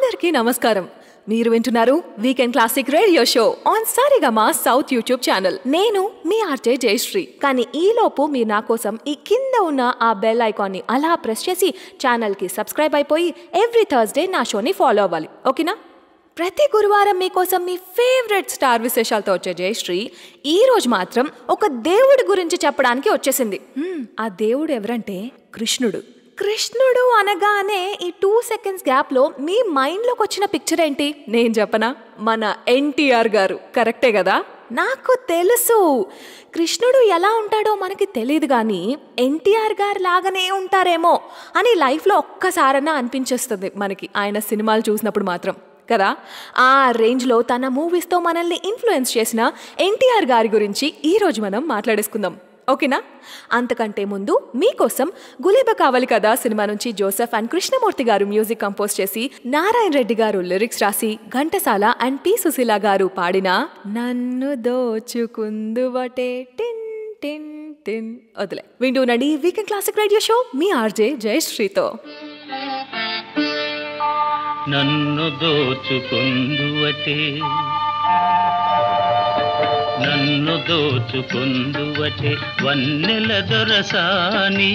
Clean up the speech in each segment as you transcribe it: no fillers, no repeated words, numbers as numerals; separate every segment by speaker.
Speaker 1: అందరికీ నమస్కారం. మీరు వింటున్నారు weekend classic radio show on Saregama South YouTube channel. నేను మీ ఆర్జే జయశ్రీ. కానీ ఈలోపు మీరు నా కోసం ఈ కింద ఉన్న ఆ బెల్ ఐకాన్ని అలా ప్రెస్ చేసి ఛానల్కి సబ్స్క్రైబ్ అయిపోయి ఎవ్రీ థర్స్డే నా షోని ఫాలో అవ్వాలి, ఓకేనా? ప్రతి గురువారం మీకోసం మీ ఫేవరెట్ స్టార్ విశేషాలతో వచ్చే జయశ్రీ ఈ రోజు మాత్రం ఒక దేవుడి గురించి చెప్పడానికి వచ్చేసింది. ఆ దేవుడు ఎవరంటే కృష్ణుడు. కృష్ణుడు అనగానే ఈ 2 seconds గ్యాప్లో మీ మైండ్లోకి వచ్చిన పిక్చర్ ఏంటి నేను చెప్పనా? మన ఎన్టీఆర్ గారు. కరెక్టే కదా? నాకు తెలుసు కృష్ణుడు ఎలా ఉంటాడో మనకి తెలియదు, కానీ ఎన్టీఆర్ గారు లాగానే ఉంటారేమో అని లైఫ్లో ఒక్కసారన్నా అనిపించేస్తుంది మనకి ఆయన సినిమాలు చూసినప్పుడు మాత్రం కదా. ఆ రేంజ్లో తన మూవీస్తో మనల్ని ఇన్ఫ్లుయెన్స్ చేసిన ఎన్టీఆర్ గారి గురించి ఈరోజు మనం మాట్లాడేసుకుందాం, ఓకేనా? అంతకంటే ముందు మీకోసం గులేబ కావాలి కదా సినిమా నుంచి జోసెఫ్ అండ్ కృష్ణమూర్తి గారు మ్యూజిక్ కంపోజ్ చేసి నారాయణ రెడ్డి గారు లిరిక్స్ రాసి ఘంటసాల అండ్ పి సుశీల గారు పాడిన నన్ను దోచుకుందువటే టిన్ టిన్ టిన్ వదిలే వింటూనండి వీకెండ్ క్లాసిక్ రేడియో షో మీ ఆర్జే జయశ్రీతో.
Speaker 2: నన్ను దోచుకుందువటే నన్ను దోచుకుందువటే వన్నెల దొరసాని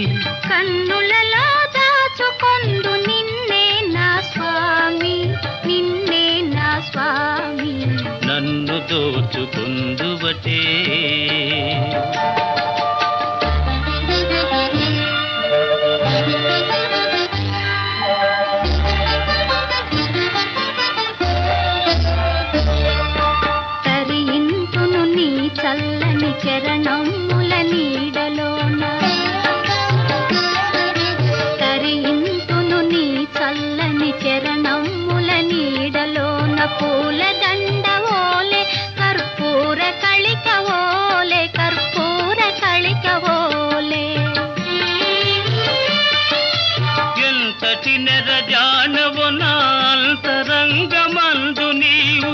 Speaker 3: కన్నులలో దాచుకొందు నిన్నే నా స్వామి, నిన్నే నా స్వామి.
Speaker 2: నన్ను దోచుకుందువటే
Speaker 3: చల్లని చరణముల నీడలోన తరింతును నీ చల్లని చరణముల నీడలోన పూల దండ ఓలే కర్పూర కళిక ఓలే కర్పూర కళిక ఓలే.
Speaker 2: ఎంతటి నెరజానవు నా అంతరంగమందు నీవు,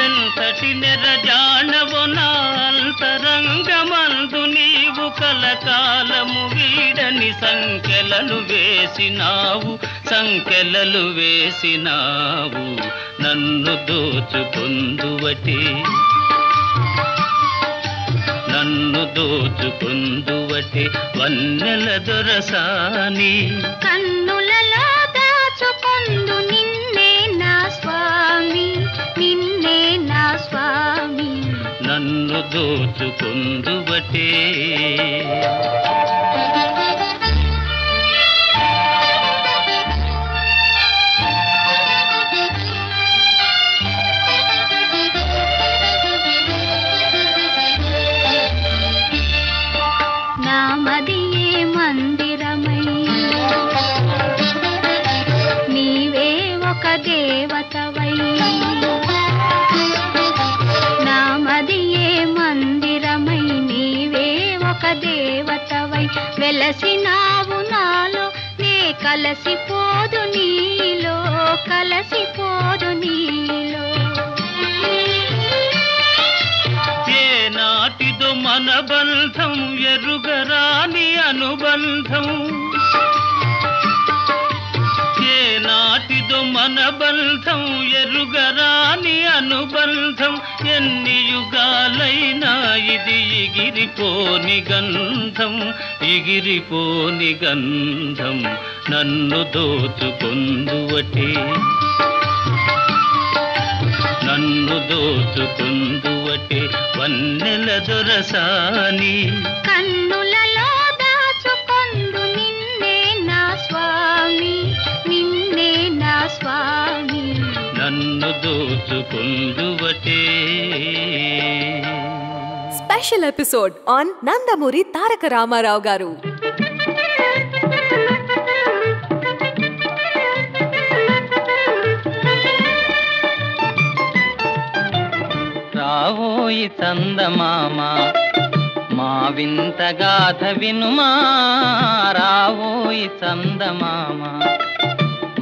Speaker 2: ఎంతటి నెరజానవు నా అంతరంగమందు నీవు కలకాలము వీడని సంకెలలు వేసినావు, సంకెలలు వేసినావు. నన్ను దోచుకుందువటే నన్ను దోచుకుందువటే వన్నెల దొరసాని
Speaker 3: కన్నులలో దాచుకొందు నిన్నే నా స్వామి, నిన్నే నా స్వామి.
Speaker 2: నన్ను దోచుకుందువటే
Speaker 3: నామదియే మందిరమై నీవే ఒక దేవతవై, నామదియే మందిరమై నీవే ఒక దేవతవై వెలసినావు నాలో, నే కలసిపోదు నీలో, కలసిపోదు నీలో.
Speaker 2: ఏ నాటిదో మన బంధం ఎరుగరాని అనుబంధం, ఏ నాటిదో మన బంధం ఎరుగరాని అనుబంధం. ఎన్ని యుగాలైనా ఇది ఎగిరిపోని గంధం, ఎగిరిపోని గంధం. నన్ను దోచుకుందువటే నన్ను దోచుకుందువటే వన్నెల దొరసాని
Speaker 3: కన్నులలో దాచుకొందు నిన్నే నా స్వామి, నిన్నే నా స్వామి.
Speaker 2: నన్ను దోచుకుందువటే.
Speaker 1: Special episode on Nandamuri Taraka Ramarao గారు.
Speaker 4: రావోయి చందమామ మా వింత గాథ వినుమా, రావోయి చందమామ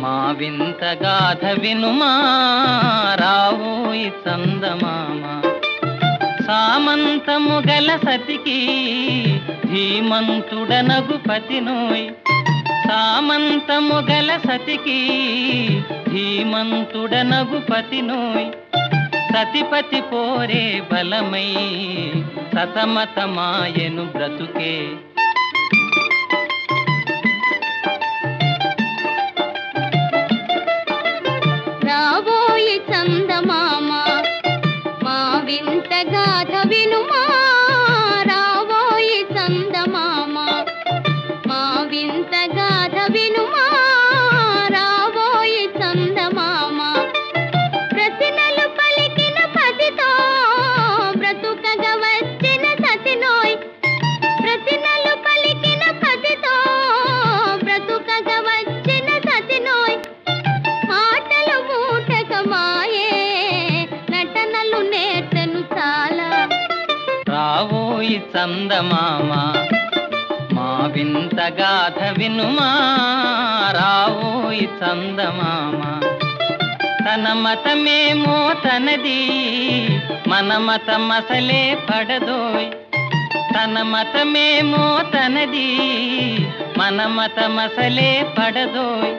Speaker 4: మా వింత గాథ వినుమా, రావోయి చందమామ. సామంతము గల సతికి ధీమంతుడనగు పతినోయ్, సామంతము గల సతికి ధీమంతుడనగు పతినోయ్ సతిపతి పోరే బలమై సతమతమాయను బ్రతుకే
Speaker 3: రాబోయి చందమామ మా వింత గాథ వినుమా రాబోయి చందమామ మా వింత గాథ వినుమా రాబోయి చందమామ ప్రతినలు పలికిన పతితో బ్రతుకగా వచ్చిన సతినోయ్ ప్రతినలు పలికిన పతితో బ్రతుకగా వచ్చిన సతినోయ్ మాటలు మూటకమాయే నటనలు నేర్చెను చాలా
Speaker 4: రావోయి చందమామ మా వింత గాథ వినుమా రావోయి చందమామ తన మతమేమో తనది మన మతమసలే పడదోయ్ తన మతమేమో తనది మన మతమసలే పడదోయ్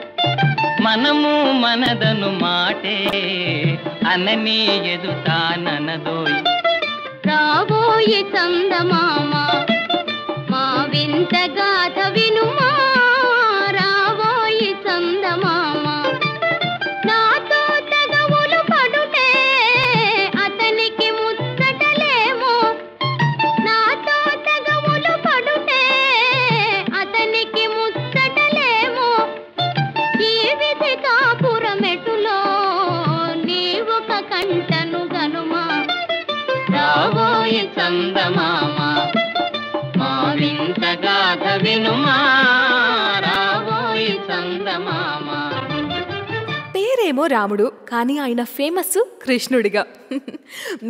Speaker 4: మనము మనదను మాటే అనని ఎదుతాననదోయ్
Speaker 3: రాబోయి చందమామ మా వింత గాథ వినుమా రాబోయి చందమామ నాతో తగవులు పడుటే అతనికి ముచ్చటలేమో నాతో తగవులు పడుటే అతనికి ముచ్చటలేమో ఈ విధి కాపురమెటులో నీవొక కంటను గనుమా
Speaker 4: రావోయి చందమామ మా వింత గాథ వినుమా రావోయి చందమామ
Speaker 1: పేరేమో రాముడు కానీ ఆయన ఫేమస్ కృష్ణుడిగా.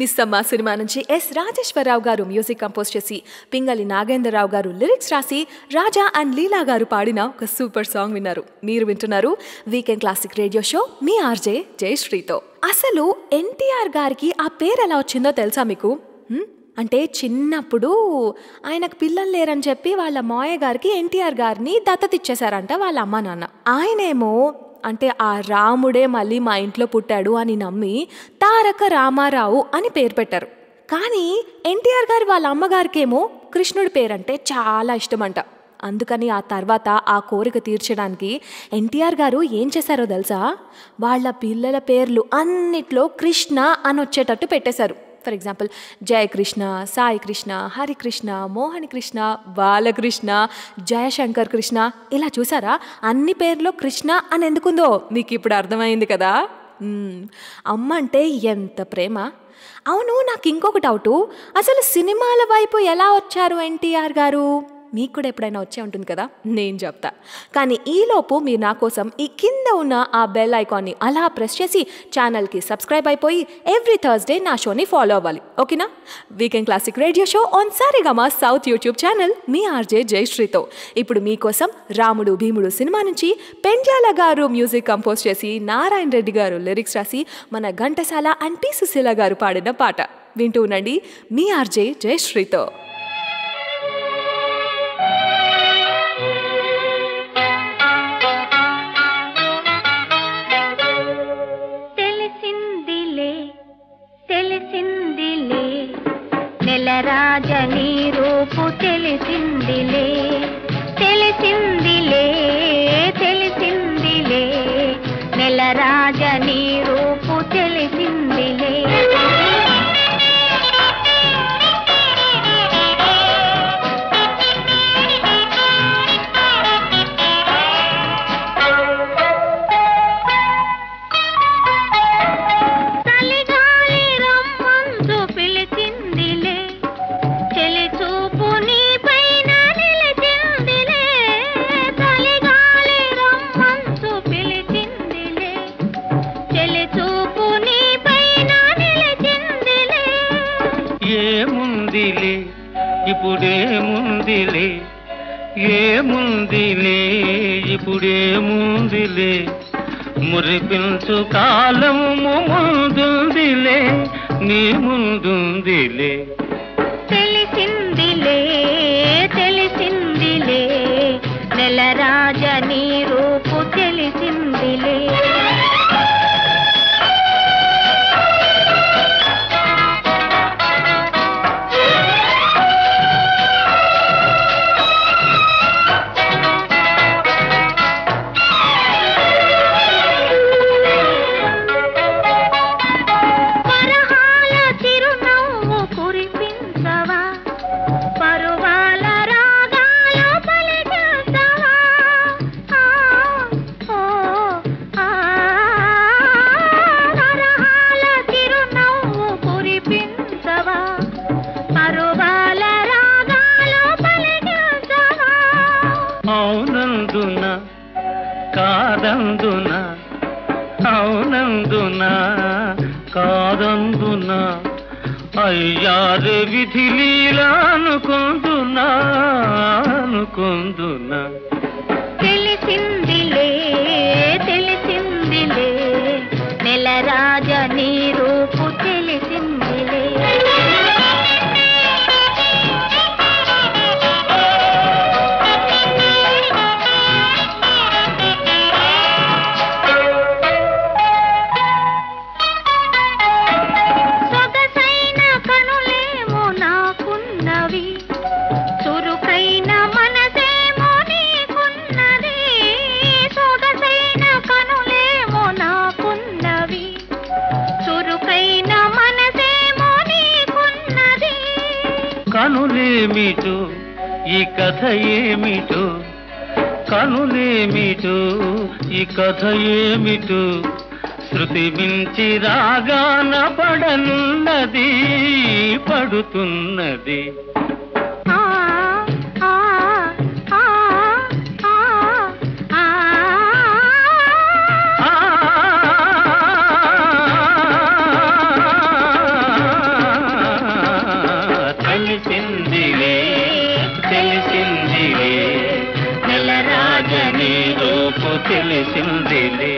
Speaker 1: మిస్సమ్మ సినిమా నుంచి S Rajeswararao garu music compose చేసి పింగళి నాగేంద్రరావు గారు లిరిక్స్ రాసి రాజా అండ్ లీలా గారు పాడిన ఒక సూపర్ సాంగ్ విన్నారు. మీరు వింటున్నారు వీకెండ్ క్లాసిక్ రేడియో షో మీ ఆర్జే జయశ్రీతో. అసలు ఎన్టీఆర్ గారికి ఆ పేరు ఎలా వచ్చిందో తెలుసా మీకు? అంటే చిన్నప్పుడు ఆయనకు పిల్లలు లేరని చెప్పి వాళ్ళ మాయ గారికి ఎన్టీఆర్ గారిని దత్తతిచ్చేశారంట వాళ్ళ అమ్మ నాన్న. ఆయనేమో అంటే ఆ రాముడే మళ్ళీ మా ఇంట్లో పుట్టాడు అని నమ్మి తారక రామారావు అని పేరు పెట్టారు. కానీ ఎన్టీఆర్ గారి వాళ్ళ అమ్మగారికేమో కృష్ణుడి పేరంటే చాలా ఇష్టమంట. అందుకని ఆ తర్వాత ఆ కోరిక తీర్చడానికి ఎన్టీఆర్ గారు ఏం చేశారో తెలుసా? వాళ్ళ పిల్లల పేర్లు అన్నిట్లో కృష్ణ అని వచ్చేటట్టు పెట్టేశారు. ఫర్ ఎగ్జాంపుల్ జయకృష్ణ, సాయి కృష్ణ, హరికృష్ణ, మోహన్ కృష్ణ, బాలకృష్ణ, జయశంకర్ కృష్ణ, ఇలా చూసారా? అన్ని పేర్లో కృష్ణ అని ఎందుకుందో మీకు ఇప్పుడు అర్థమైంది కదా. అమ్మ అంటే ఎంత ప్రేమ. అవును, నాకు ఇంకొక డౌటు, అసలు సినిమాల వైపు ఎలా వచ్చారు ఎన్టీఆర్ గారు? మీకు కూడా ఎప్పుడైనా వచ్చే ఉంటుంది కదా, నేను చెప్తా. కానీ ఈలోపు మీరు నా కోసం ఈ కింద ఉన్న ఆ బెల్ ఐకాన్ని అలా ప్రెస్ చేసి ఛానల్కి సబ్స్క్రైబ్ అయిపోయి ఎవ్రీ థర్స్డే నా షోని ఫాలో అవ్వాలి, ఓకేనా? Weekend classic radio show on Saregama South YouTube channel మీ ఆర్జే జయశ్రీతో. ఇప్పుడు మీకోసం రాముడు భీముడు సినిమా నుంచి పెండ్యాల గారు మ్యూజిక్ కంపోజ్ చేసి నారాయణ రెడ్డి గారు లిరిక్స్ రాసి మన ఘంటసాల అండ్ పి సుశీల గారు పాడిన పాట వింటూ ఉండండి మీ ఆర్జే జయశ్రీతో.
Speaker 3: రాజనీ రూపు తెలిసిందిలే తెలిసిందిలే తెలిసిందిలే నెల రాజనీ రూపు తెలిసిందిలే
Speaker 2: ఇప్పుడేముందిలే ఏముందిలే ఇప్పుడేముందిలే మురిపించు కాలము ముందుందిలే నీ ముందుందిలే
Speaker 3: తెలిసిందిలే తెలిసిందిలే నెల నెలరాజ నీ రూపు తెలిసిందిలే.
Speaker 2: అవునందున కాదందున అవునందున కాదందున అయ్యారే విధి లీలా అనుకుందునా అనుకుందునా.
Speaker 3: తెలిసిందిలే తెలిసిందిలే నెలరాజ నీ రూపు తెలిసిందిలే.
Speaker 2: కనులేమిటో ఈ కథ ఏమిటో కనులేమిటో ఈ కథ ఏమిటో శృతి మించి రాగాన పడనున్నది పడుతున్నది. తెలిసిందిలే తెలిసిందిలే నెలరాజ నీ రూపు తెలిసిందిలే.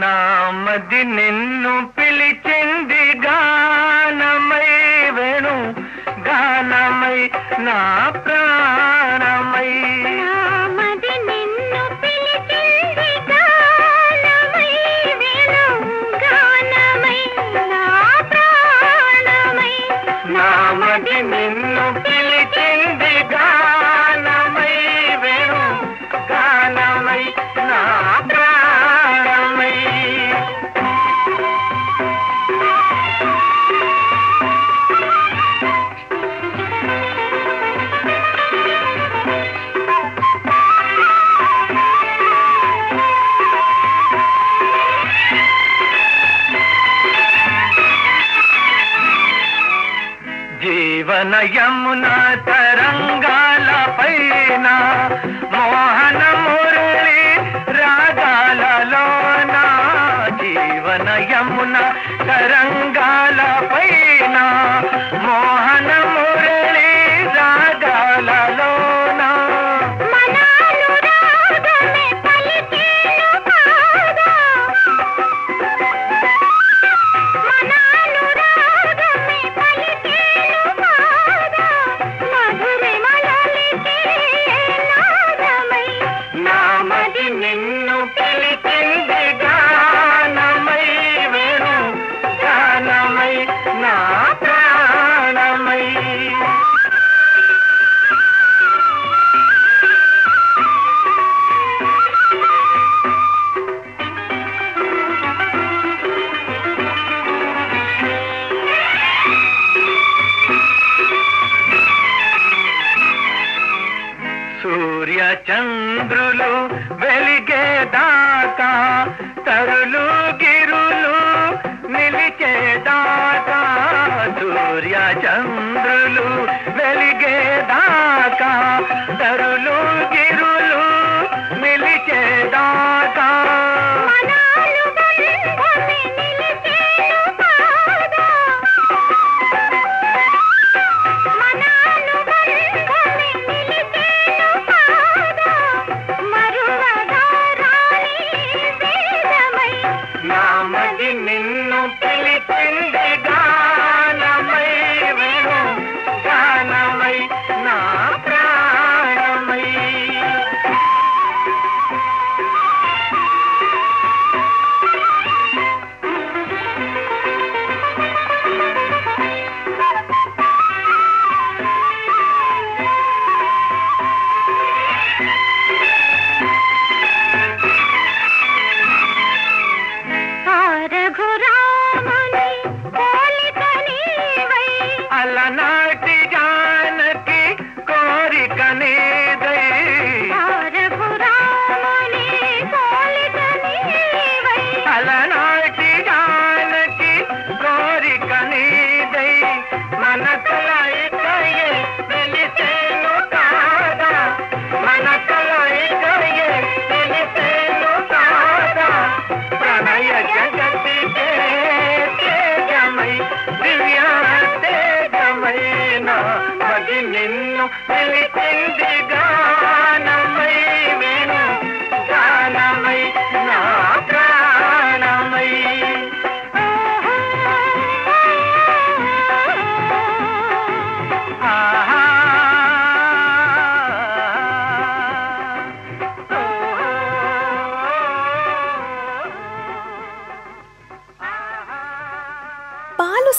Speaker 2: నామది నిన్ను పిలిచింది గానమై వేణు గానమై నా ప్రాణమై.
Speaker 3: నామది నిన్ను పిలిచింది గానమై వేణు గానమై నా ప్రాణమై.
Speaker 2: నామది నిన్ను పిలిచింది గానమై వేణు గానమై నా ప్రాణమై. జీవన యమున తరంగాల పైన మోహన మురళి రాగాలలోన. జీవన యమున తరంగాల పైన మోహన మురళి రాగాలలోన. నామది నిన్ను పిలిచింది గానమై వేణు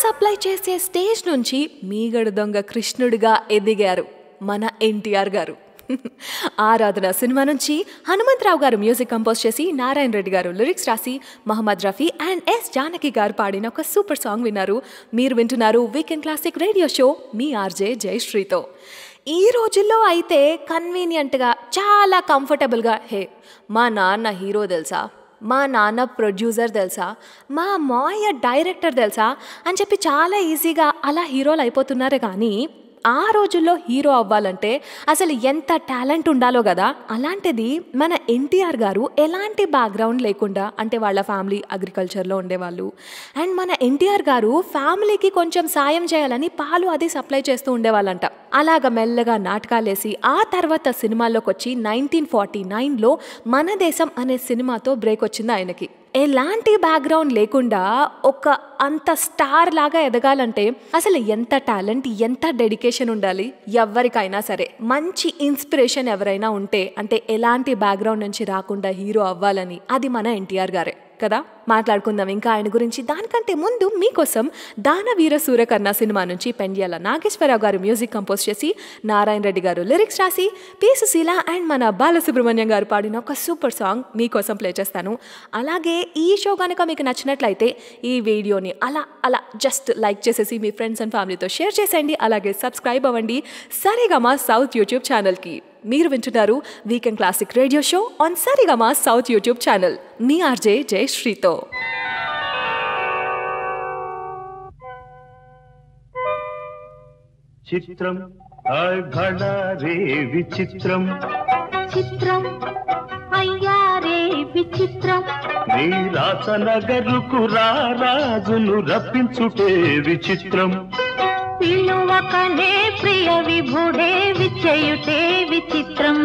Speaker 1: సప్లై చేసే స్టేజ్ నుంచి మీగడ దొంగ కృష్ణుడిగా ఎదిగారు మన ఎన్టీఆర్ గారు. ఆరాధన సినిమా నుంచి హనుమంతరావు గారు మ్యూజిక్ కంపోజ్ చేసి నారాయణ రెడ్డి గారు లిరిక్స్ రాసి మహమ్మద్ రఫీ అండ్ ఎస్ జానకి గారు పాడిన ఒక సూపర్ సాంగ్ విన్నారు. మీరు వింటున్నారు వీకెండ్ క్లాసిక్ రేడియో షో మీ ఆర్జే జయశ్రీతో. ఈ రోజుల్లో అయితే కన్వీనియంట్గా చాలా కంఫర్టబుల్గా మా నాన్న హీరో తెలుసా, మా నాన్న ప్రొడ్యూసర్ తెలుసా, మా మాయ డైరెక్టర్ తెలుసా అని చెప్పి చాలా ఈజీగా అలా హీరోలు అయిపోతున్నారు. కానీ ఆ రోజుల్లో హీరో అవ్వాలంటే అసలు ఎంత టాలెంట్ ఉండాలో కదా. అలాంటిది మన ఎన్టీఆర్ గారు ఎలాంటి బ్యాక్గ్రౌండ్ లేకుండా, అంటే వాళ్ళ ఫ్యామిలీ అగ్రికల్చర్లో ఉండేవాళ్ళు, అండ్ మన ఎన్టీఆర్ గారు ఫ్యామిలీకి కొంచెం సాయం చేయాలని పాలు అది సప్లై చేస్తూ ఉండేవాళ్ళంట. అలాగ మెల్లగా నాటకాలేసి ఆ తర్వాత సినిమాల్లోకి వచ్చి 1949లో మన దేశం అనే సినిమాతో బ్రేక్ వచ్చింది ఆయనకి. ఎలాంటి బ్యాక్గ్రౌండ్ లేకుండా ఒక అంత స్టార్ లాగా ఎదగాలంటే అసలు ఎంత టాలెంట్, ఎంత డెడికేషన్ ఉండాలి. ఎవరికైనా సరే మంచి ఇన్స్పిరేషన్ ఎవరైనా ఉంటే, అంటే ఎలాంటి బ్యాక్గ్రౌండ్ నుంచి రాకుండా హీరో అవ్వాలని, అది మన ఎన్టీఆర్ గారే కదా. మాట్లాడుకుందాం ఇంకా ఆయన గురించి. దానికంటే ముందు మీకోసం దానవీర సూరకర్ణ సినిమా నుంచి పెండ్యాల నాగేశ్వరరావు గారు మ్యూజిక్ కంపోజ్ చేసి నారాయణ రెడ్డి గారు లిరిక్స్ రాసి పి సుశీల అండ్ మన బాలసుబ్రహ్మణ్యం గారు పాడిన ఒక సూపర్ సాంగ్ మీకోసం ప్లే చేస్తాను. అలాగే ఈ షో కనుక మీకు నచ్చినట్లయితే ఈ వీడియోని అలా జస్ట్ లైక్ చేసేసి మీ ఫ్రెండ్స్ అండ్ ఫ్యామిలీతో షేర్ చేసేయండి. అలాగే సబ్స్క్రైబ్ అవ్వండి సరిగమ సౌత్ యూట్యూబ్ ఛానల్కి. మీరు వింటున్నారు weekend classic radio show on Saregama South YouTube channel మీ ఆర్జే జయశ్రీతో.
Speaker 2: చిత్రం భళా రే విచిత్రం,
Speaker 3: చిత్రం అయ్యా రే విచిత్రం,
Speaker 2: నీ రాసనగరుకు రాజును రప్పించుటే విచిత్రం,
Speaker 3: పిలువకనే ప్రియ విభుడే విచయుటే విచిత్రం,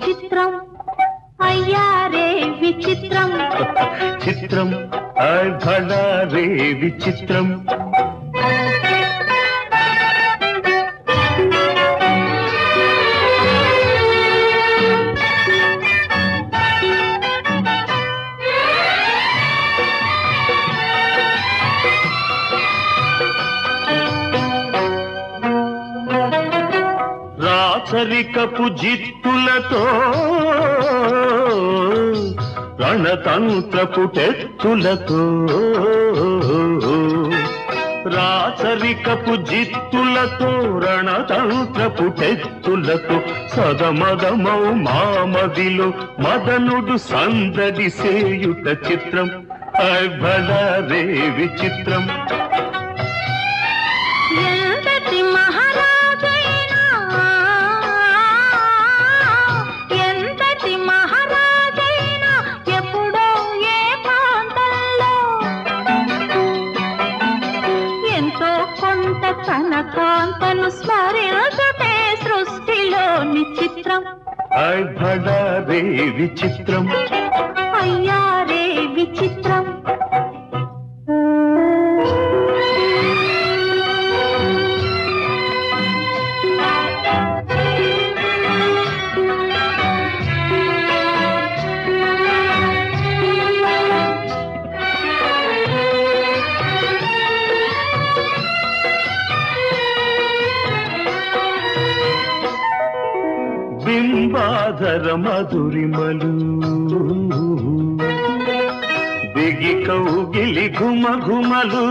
Speaker 3: చిత్రం అయ్యా రే విచిత్రం,
Speaker 2: చిత్రం భళా రే విచిత్రం. రాచరికపు జిత్తులతో రణతంత్రపు టెత్తులతో, రాచరికపు జిత్తులతో రణతంత్రపు టెత్తులతో సదమదమౌ మామదిలో మదనుడు సందడి సేయుట చిత్రం భళా రే విచిత్రం.
Speaker 3: ఎంతటి మహారాజైనా, ఎంతటి మహారాజైనా ఎప్పుడో ఏ ప్రాంతంలో ఎంతో కొంత తన కాంతను స్మరించుటే సృష్టిలోని చిత్రం
Speaker 2: భళా రే విచిత్రం,
Speaker 3: అయ్యా రే విచిత్రం.
Speaker 2: బింబాధర మధురిమలు బిగి కౌగిలి ఘుమ ఘుమలు,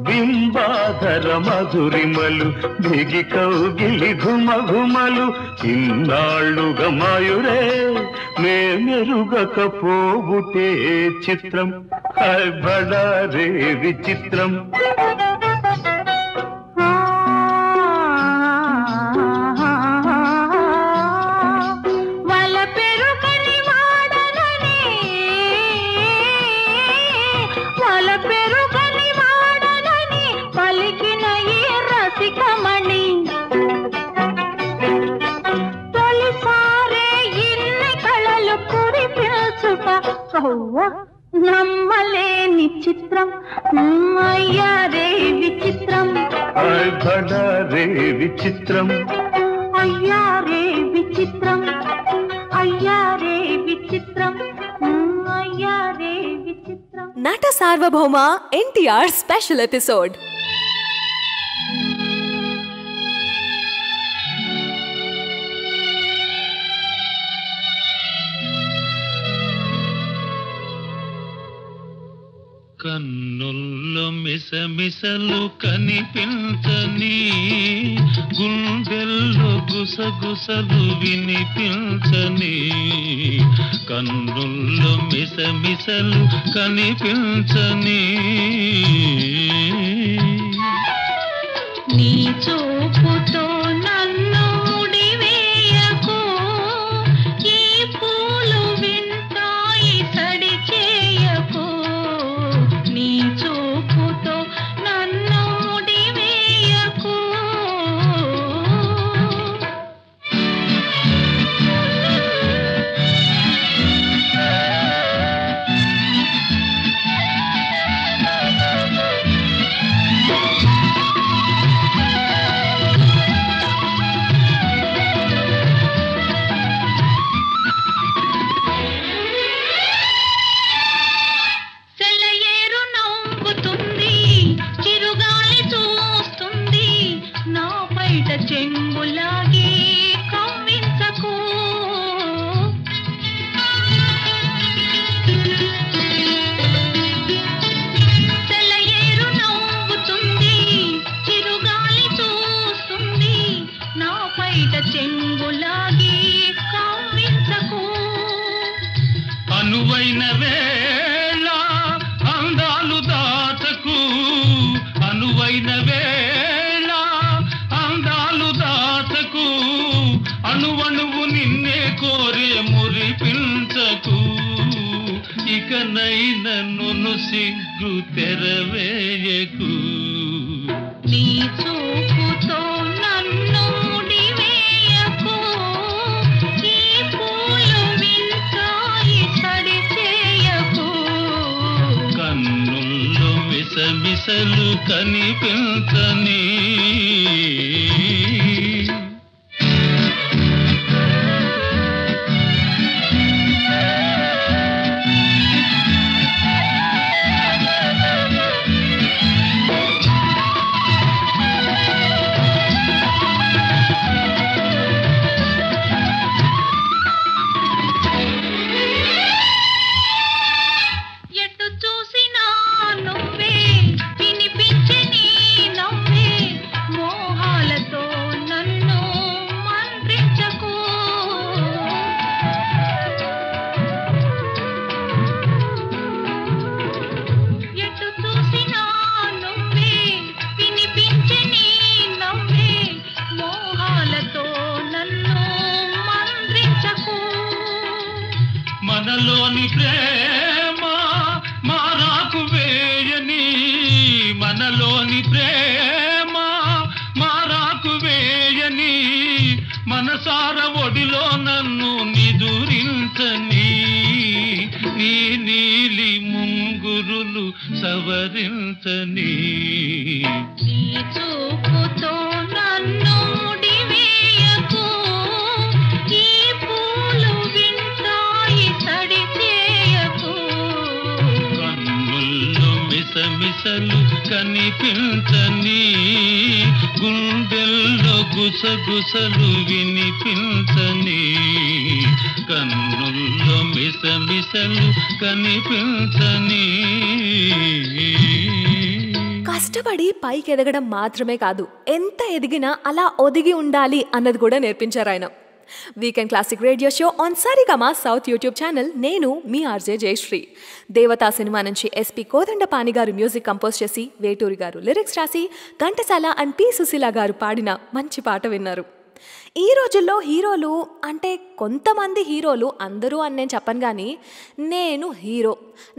Speaker 2: బింబాధర మధురిమలు బిగి కౌగిలి ఘుమ ఘుమలు, ఇన్నాళ్ళుగా మాయురే మే మెరుగకపోబుటే చిత్రం భళా రే విచిత్రం.
Speaker 3: నమ్మలేని చిత్రం అయ్యా రే విచిత్రం,
Speaker 2: భళా రే విచిత్రం,
Speaker 3: అయ్యా రే విచిత్రం, అయ్యా రే విచిత్రం, అయ్యా
Speaker 1: నట సార్వభౌమ ఎన్టీఆర్ స్పెషల్ ఎపిసోడ్.
Speaker 2: కన్నుల్లో మిసమిసలు కనిపించని, గుండెల్లో గుసగుసలు వినిపించని. కన్నుల్లో మిసమిసలు కనిపించని,
Speaker 3: నీ చూపుతో నన్ను ముడివేయకు, ఈ పూలు వింటాయి సడి చేయకు. నీ చూపుతో నన్ను ముడివేయకు. చెంగులాగి కవ్వించకు. తెల్లయేరు నవ్వుతుంది, చిరుగాలి చూస్తుంది, నా పైట చెంగులాగి కవ్వించకు.
Speaker 2: అనువైన వేళ అందాలు దాచకు, అనువైన వేళ అందాలు దాచకు. అణువణువు నిన్నే కోరే మురిపించకు. ఇకనైన నన్ను సిగ్గు తెరవేయకు.
Speaker 3: నీ చూపుతో నన్ను ముడివేయకు, ఈ పూలు వింటాయి సడి చేయకు.
Speaker 2: కన్నుల్లో మిసమిసలు కనిపించని,
Speaker 3: ఎటు చూసినా నువ్వే, వినిపించే నీ నవ్వే, మోహాలతో నన్ను మంత్రించకు. ఎటు చూసినా నువ్వే, వినిపించే నీ నవ్వే, మోహాలతో నన్ను మంత్రించకు.
Speaker 2: మనలోని ప్రేమ మారాకు వేయని, మనలోని ప్రేమ మారాకు వేయని. మనసార ఒడిలో నన్ను నిదురించని, నీ నీలి ముంగురులు సవరించని.
Speaker 3: నీ చూపుతో నన్ను ముడివేయకు, ఈ పూలు వింటాయి సడి చేయకు.
Speaker 2: కన్నుల్లో మిసమిసలు కనిపించని, గుండెల్లో గుసగుసలు వినిపించని. కన్నుల్లో మిసమిసలు కనిపించని.
Speaker 1: కష్టపడి పైకి ఎదగడం మాత్రమే కాదు, ఎంత ఎదిగినా అలా ఒదిగి ఉండాలి అన్నది కూడా నేర్పించారు ఆయన. Weekend classic radio show on Saregama South YouTube channel. నేను మీ ఆర్జే జయశ్రీ. దేవతా సినిమా నుంచి ఎస్పి కోదండపాణి గారు మ్యూజిక్ కంపోజ్ చేసి, వేటూరి గారు లిరిక్స్ రాసి, ఘంటసాల అండ్ పి సుశీల గారు పాడిన మంచి పాట విన్నారు. ఈ రోజుల్లో హీరోలు అంటే కొంతమంది హీరోలు, అందరూ అని నేను చెప్పను కానీ, నేను హీరో,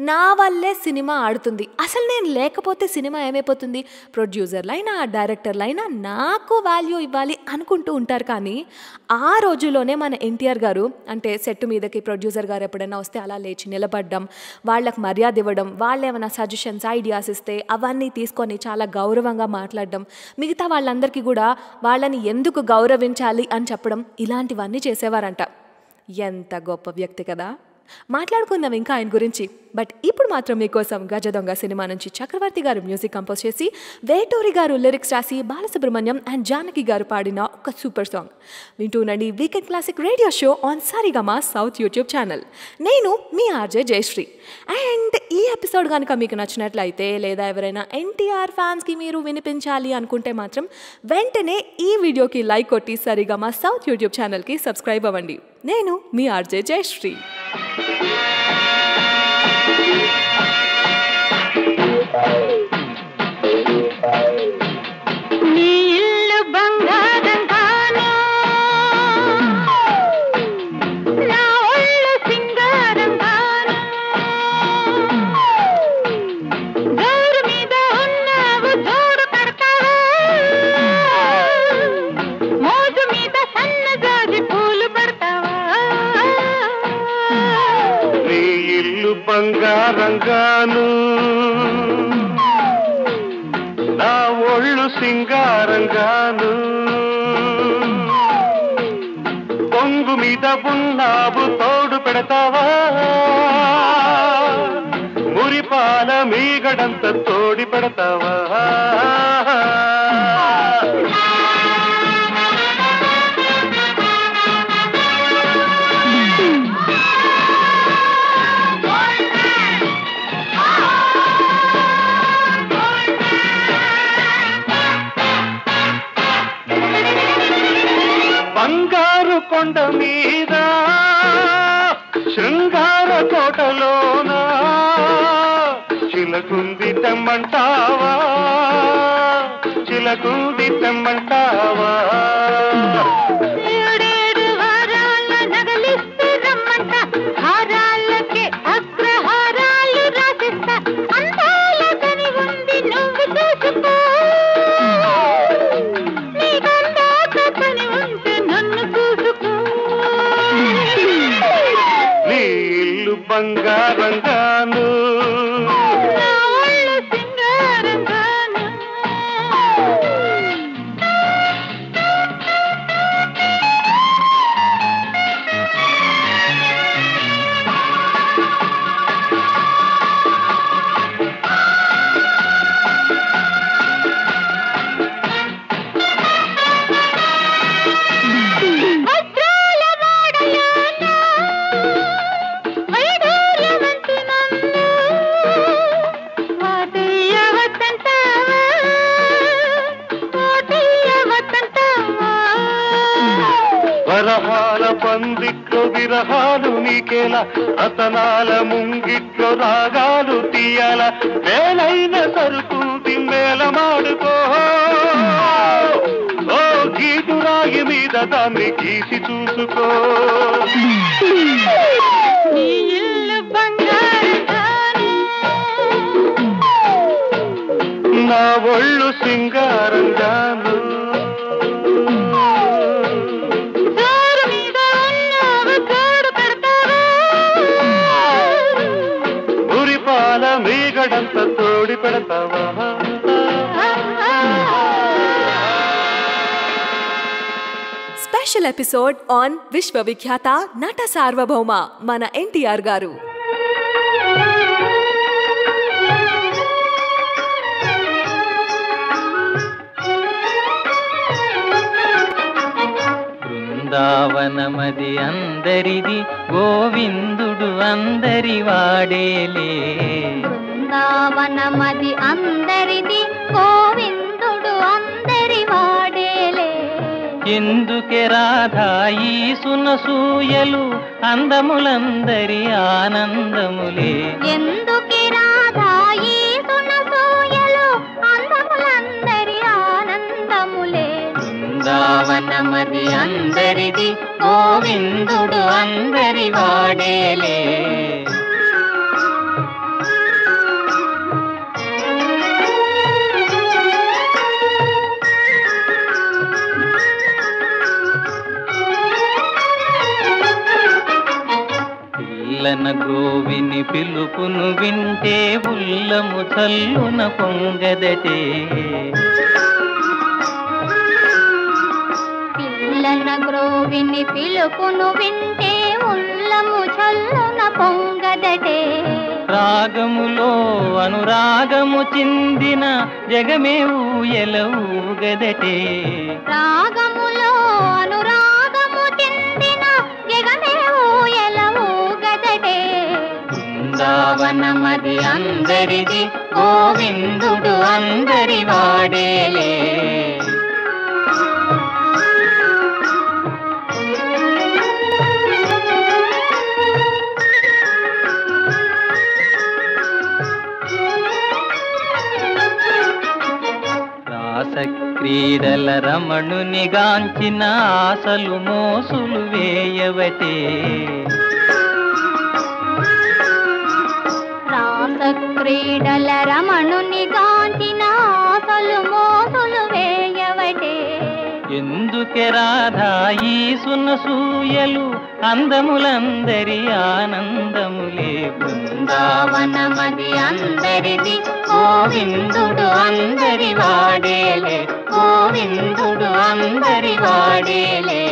Speaker 1: నా వల్లే సినిమా ఆడుతుంది, అసలు నేను లేకపోతే సినిమా ఏమైపోతుంది, ప్రొడ్యూసర్లైనా డైరెక్టర్లైనా నాకు వాల్యూ ఇవ్వాలి అనుకుంటూ ఉంటారు. కానీ ఆ రోజుల్లోనే మన ఎన్టీఆర్ గారు అంటే సెట్ మీదకి ప్రొడ్యూసర్ గారు ఎప్పుడైనా వస్తే అలా లేచి నిలబడడం, వాళ్ళకి మర్యాద ఇవ్వడం, వాళ్ళు ఏమైనా సజెషన్స్ ఐడియాస్ ఇస్తే అవన్నీ తీసుకొని చాలా గౌరవంగా మాట్లాడడం, మిగతా వాళ్ళందరికీ కూడా వాళ్ళని ఎందుకు గౌరవించాలి అని చెప్పడం, ఇలాంటివన్నీ చేసేవారంట. ఎంత గొప్ప వ్యక్తి కదా. మాట్లాడుకుందాం ఇంకా ఆయన గురించి. బట్ ఇప్పుడు మాత్రం మీకోసం గజ దొంగ సినిమా నుంచి చక్రవర్తి గారు మ్యూజిక్ కంపోజ్ చేసి, వేటూరి గారు లిరిక్స్ రాసి, బాలసుబ్రహ్మణ్యం అండ్ జానకి గారు పాడిన ఒక సూపర్ సాంగ్ వింటూనండి. Weekend classic radio show on Saregama South YouTube channel. నేను మీ ఆర్జే జయశ్రీ. అండ్ ఈ ఎపిసోడ్ కనుక మీకు నచ్చినట్లయితే, లేదా ఎవరైనా ఎన్టీఆర్ ఫ్యాన్స్కి మీరు వినిపించాలి అనుకుంటే మాత్రం వెంటనే ఈ వీడియోకి లైక్ కొట్టి సారీగమా సౌత్ యూట్యూబ్ ఛానల్కి సబ్స్క్రైబ్ అవ్వండి. నేను మీ ఆర్జే జయశ్రీ.
Speaker 3: నీ ఇల్లు బంగారం కాను, నా ఒళ్ళు సింగారం కాను, గోరు మీద ఉన్నావు జోడు కడతావా, మోజు మీద సన్నజాజి పూలు పడతావా.
Speaker 5: నీ ఇల్లు బంగారంగాను, నా ఒళ్ళు సింగారంగాను, పొంగు మీద ఉన్నావు తోడు పెడతావా, మురిపాల మీగడంత తోడి పెడతావా. బంగారు కొండ మీద శృంగార కోటలోన చిలకుంది తెమ్మంటావా, చిలకుంది తెమ్మంటావా.
Speaker 3: ఏడేడు వారాల నగలిస్తే రమ్మంట, హారాలకే అగ్రహారాలు రాసిస్తా, అందాల కని ఉంది నువ్వు చూసుకో, నీకందాక పని ఉంటే నన్ను చూసుకో.
Speaker 5: నీ ఇల్లు బంగారంగాను,
Speaker 3: నా ఒళ్ళు సింగారంగాను. వజ్రాల వాడలోన వైడూర్యవంతి నన్ను వాటయ్యవద్దంటావా, వాటయ్యవద్దంటావా.
Speaker 5: వరహాల పందిట్లో విరహాలు నీకేలా, అతనాల ముంగిట్లో రాగాలు తీయాల, మేలైన సరుకు మేల మాడుకో, ఓ గీటు రాగి మీద దాన్ని గీసి చూసుకో.
Speaker 3: నీ ఇల్లు బంగారంగాను,
Speaker 5: నా ఒళ్ళు సింగారంగాను,
Speaker 3: జోరు మీద ఉన్నావు జోడు పెడతావా,
Speaker 5: మురిపాల మీగడంత తోడి పెడతావా.
Speaker 1: స్పెషల్ ఎపిసోడ్ ఆన్ విశ్వవిఖ్యాత నట సార్వభౌమ మన ఎన్టీఆర్ గారు.
Speaker 4: బృందావనమది అందరిది, గోవిందుడు అందరి వాడేలే.
Speaker 3: బృందావనమది అందరిది, గోవిందుడు అందరి వాడేలే.
Speaker 4: ఎందుకే రాధా ఈ సునసూయలు, అందములందరి ఆనందములే.
Speaker 3: ఎందుకి రాధా ఈ సునసూయలు, అందములందరి ఆనందములే.
Speaker 4: బృందావనమది అందరిది, గోవిందుడు అందరి వాడేలే. పిల్లన గ్రోవిని పిలుపును వింటే ఉల్లము చల్లున పొంగదటే.
Speaker 3: పిల్లన గ్రోవిని పిలుపును వింటే ఉల్లము చల్లున పొంగదటే.
Speaker 4: రాగములో అనురాగము చిందిన జగమే ఊయల ఊగదటే.
Speaker 3: రాగములో అనురాగము చిందిన జగమే ఊయల ఊగదటే.
Speaker 4: బృందావనమది అందరిది, గోవిందుడు అందరి వాడేలే. క్రీడల రమణుని గాంచిన ఆశలు మోసులు వేయవటే.
Speaker 3: రాస క్రీడల రమణుని గాంచిన ఆశలు మోసులు వేయవటే.
Speaker 4: ఎందుకే రాధా ఈ సునసూయలు, అందములందరి ఆనందములే. బృందావనమది అందరిది, గోవిందుడు అందరి వాడేలే. గోవిందుడు అందరి వాడేలే.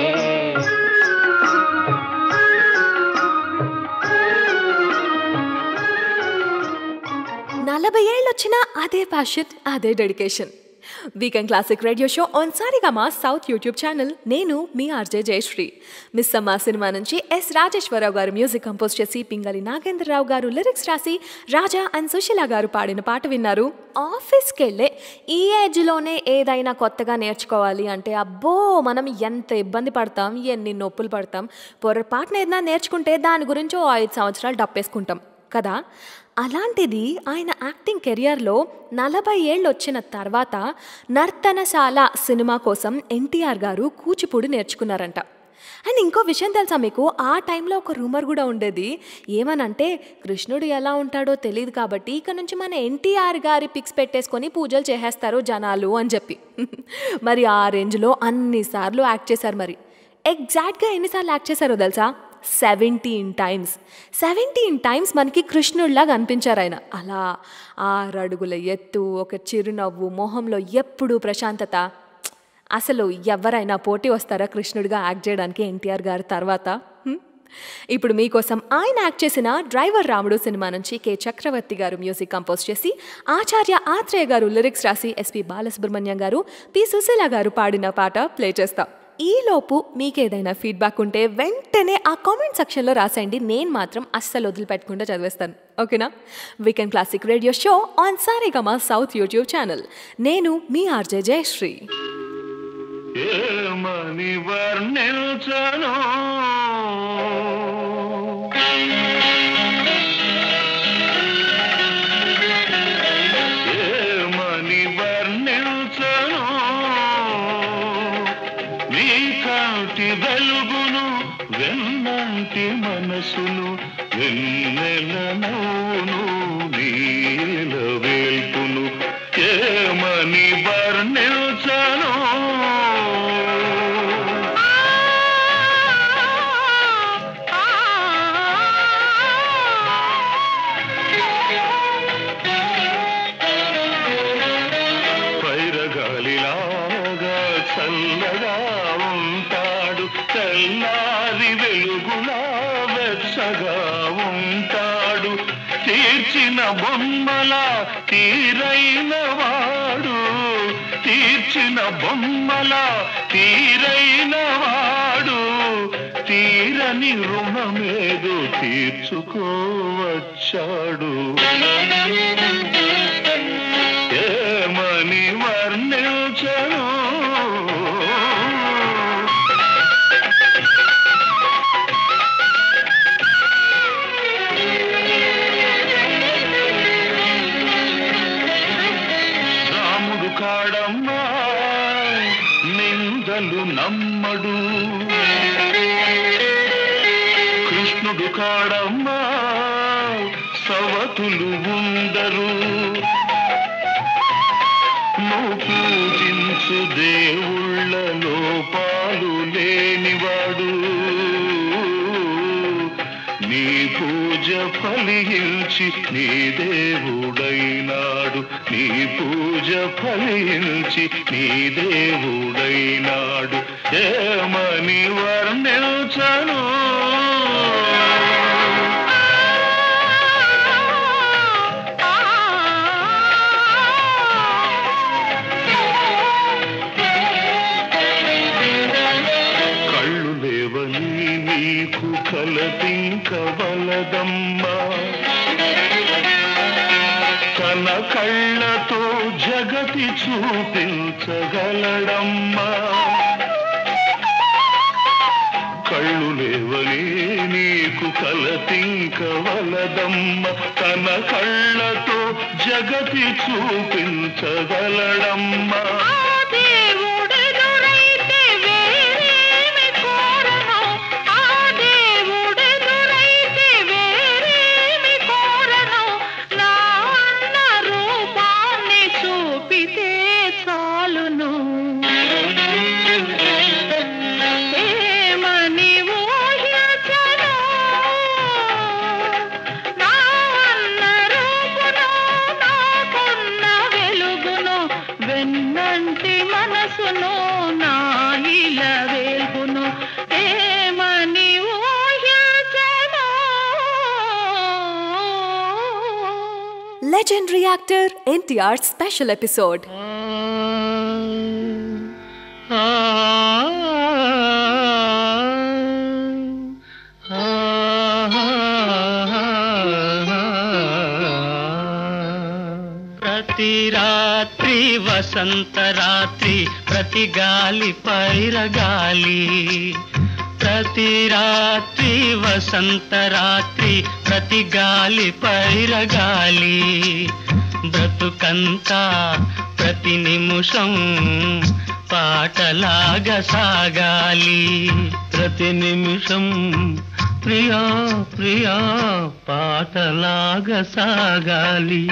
Speaker 1: 40 ఏళ్ళొచ్చినా అదే ప్యాషన్, అదే dedication. Weekend classic radio show on Saregama South YouTube channel. నేను మీ RJ Jayashree. Missamma cinema నుంచి S Rajeswararao garu music compose చేసి, పింగళి నాగేంద్రరావు గారు లిరిక్స్ రాసి, రాజా అండ్ సుశీల గారు పాడిన పాట విన్నారు. ఆఫీస్కి వెళ్ళే ఈ ఏజ్లోనే ఏదైనా కొత్తగా నేర్చుకోవాలి అంటే అబ్బో మనం ఎంత ఇబ్బంది పడతాం, ఎన్ని నొప్పులు పడతాం. పొరపాటున ఏదైనా నేర్చుకుంటే దాని గురించి 5 సంవత్సరాలు డప్పేసుకుంటాం కదా. అలాంటిది ఆయన యాక్టింగ్ కెరియర్లో 40 ఏళ్ళు వచ్చిన తర్వాత నర్తనశాల సినిమా కోసం ఎన్టీఆర్ గారు కూచిపూడి నేర్చుకున్నారంట. అండ్ ఇంకో విషయం తెలుసా మీకు, ఆ టైంలో ఒక రూమర్ కూడా ఉండేది. ఏమనంటే కృష్ణుడు ఎలా ఉంటాడో తెలియదు కాబట్టి ఇక నుంచి మన ఎన్టీఆర్ గారి పిక్స్ పెట్టేసుకొని పూజలు చేసేస్తారు జనాలు అని చెప్పి. మరి ఆ రేంజ్లో అన్నిసార్లు యాక్ట్ చేశారు. మరి ఎగ్జాక్ట్గా ఎన్నిసార్లు యాక్ట్ చేశారో తెలుసా? 17 టైమ్స్. 17 టైమ్స్ మనకి కృష్ణుడిలాగా అనిపించారు ఆయన. అలా 6 అడుగుల ఎత్తు, ఒక చిరునవ్వు, మొహంలో ఎప్పుడూ ప్రశాంతత. అసలు ఎవరైనా పోటీ వస్తారా కృష్ణుడిగా యాక్ట్ చేయడానికి ఎన్టీఆర్ గారి తర్వాత? ఇప్పుడు మీకోసం ఆయన యాక్ట్ చేసిన డ్రైవర్ రాముడు సినిమా నుంచి కె చక్రవర్తి గారు మ్యూజిక్ కంపోజ్ చేసి, ఆచార్య ఆత్రేయ గారు లిరిక్స్ రాసి, ఎస్పి బాలసుబ్రహ్మణ్యం గారు, పి సుశీల గారు పాడిన పాట ప్లే చేస్తాం. ఈలోపు మీకేదైనా ఫీడ్బ్యాక్ ఉంటే వెంటనే ఆ కామెంట్ సెక్షన్లో రాసేయండి. నేను మాత్రం అస్సలు వదిలిపెట్టకుండా చదివేస్తాను, ఓకేనా? Weekend classic radio show on Saregama South YouTube channel. నేను మీ ఆర్జే జయశ్రీ.
Speaker 5: ఏమని వర్ణించను ఏమని వర్ణించను నీ కాంతి వెలుగును, వెన్నంటి మనసును, వెన్నెల నవ్వును, నీల వేల్పును. ఏమని వర్ణించను పైరగాలిలాగా చల్లగా ఉంటాడు, తెల్లారి వెలుగులా వెచ్చగా ఉంటాడు. తీర్చిన బొమ్మల తీరైన వాడు, తీర్చిన బొమ్మల తీరైన వాడు, తీరని రుణమేదో తీర్చుకోవచ్చాడు. ఏమని వర్ణించను రాముడు కాడమ్మా నిందలు నమ్మడు, కృష్ణుడు కాడమ్మా సవతులు ఉండరు. నువ్వు పూజించు దేవుళ్ళ లోపాలు లేనివాడు, నీ పూజ ఫలించి నీ దేవుడైనాడు, నీ పూజ ఫలించి నీ దేవుడైనాడు. ఏమని వర్ణించను నీకు కలతింకవలదమ్మా తన కళ్ళతో జగతి చూపించగలడమ్మా కళ్ళు లేవని నీకు కలతింకవలదమ్మ తన కళ్ళతో జగతి చూపించగలడమ్మా
Speaker 1: Legendary actor NTR's special episode.
Speaker 4: ప్రతి రాత్రి వసంత రాత్రి ప్రతి గాలి పైరగాలి ప్రతి రాత్రి వసంత రాత్రి ప్రతి గాలి పైరగాలి బ్రతుకంతా ప్రతి నిమిషం పాటలాగా సాగాలి ప్రతి నిమిషం ప్రియా ప్రియా పాటలాగా సాగాలి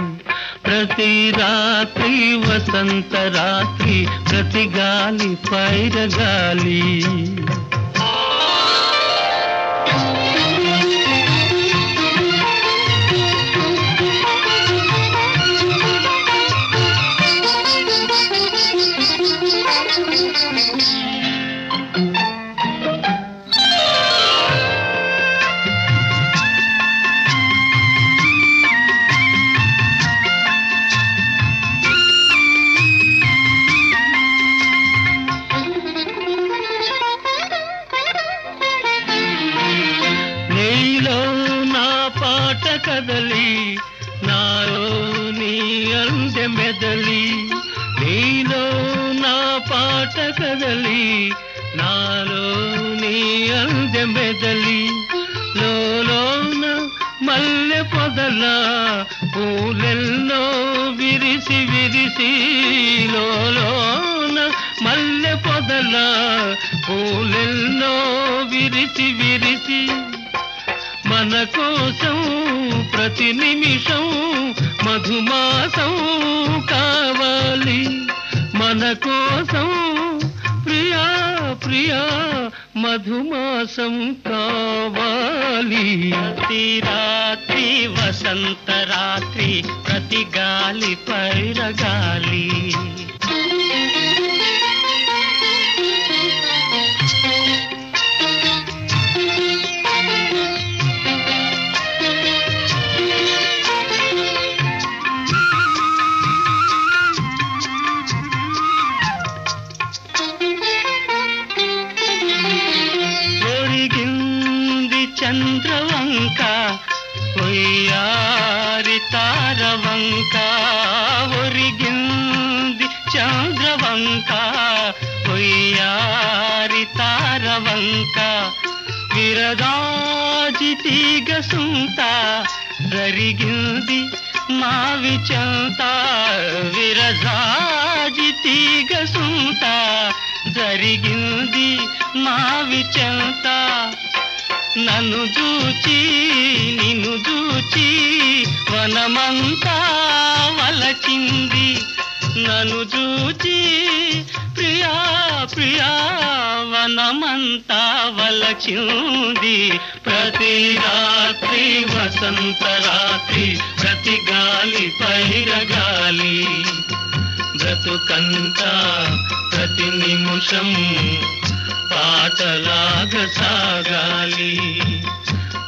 Speaker 4: ప్రతి రాత్రి వసంత రాత్రి ప్రతి గాలి పైరగాలి కదలి నాలో నీ అందె మెదలి నీలో నా పాట కదలి నాలో నీ అందె మెదలి లోలోన మల్లె పొదల పూలెల్లో విరిసి విరిసి లోలోన మల్లె పొదల పూలెల్లో విరిసి విరిసి మన కోసం ప్రతి నిమిషం మధుమాసం కావాలి మన కోసం ప్రియా ప్రియా మధుమాసం కావాలి ప్రతి రాత్రి వసంత రాత్రి ప్రతి గాలి పైరగాలి చంద్రవంక ఒయ్యారి తారవంక ఒరిగింది చంద్రవంక ఒయ్యారి తారవంక విరదాజి తీగ సుంత జరిగింది మావి చెంత విరదాజి తీగ సుంత జరిగింది మావి చెంత నన్ను చూచి నిన్ను చూచి వనమంతా వలచింది నన్ను చూచి ప్రియా ప్రియా వనమంతా వలచింది ప్రతి రాత్రి వసంత రాత్రి ప్రతి గాలి పైరగాలి బ్రతుకంతా ప్రతి నిమిషం పాటలాగా సాగాలి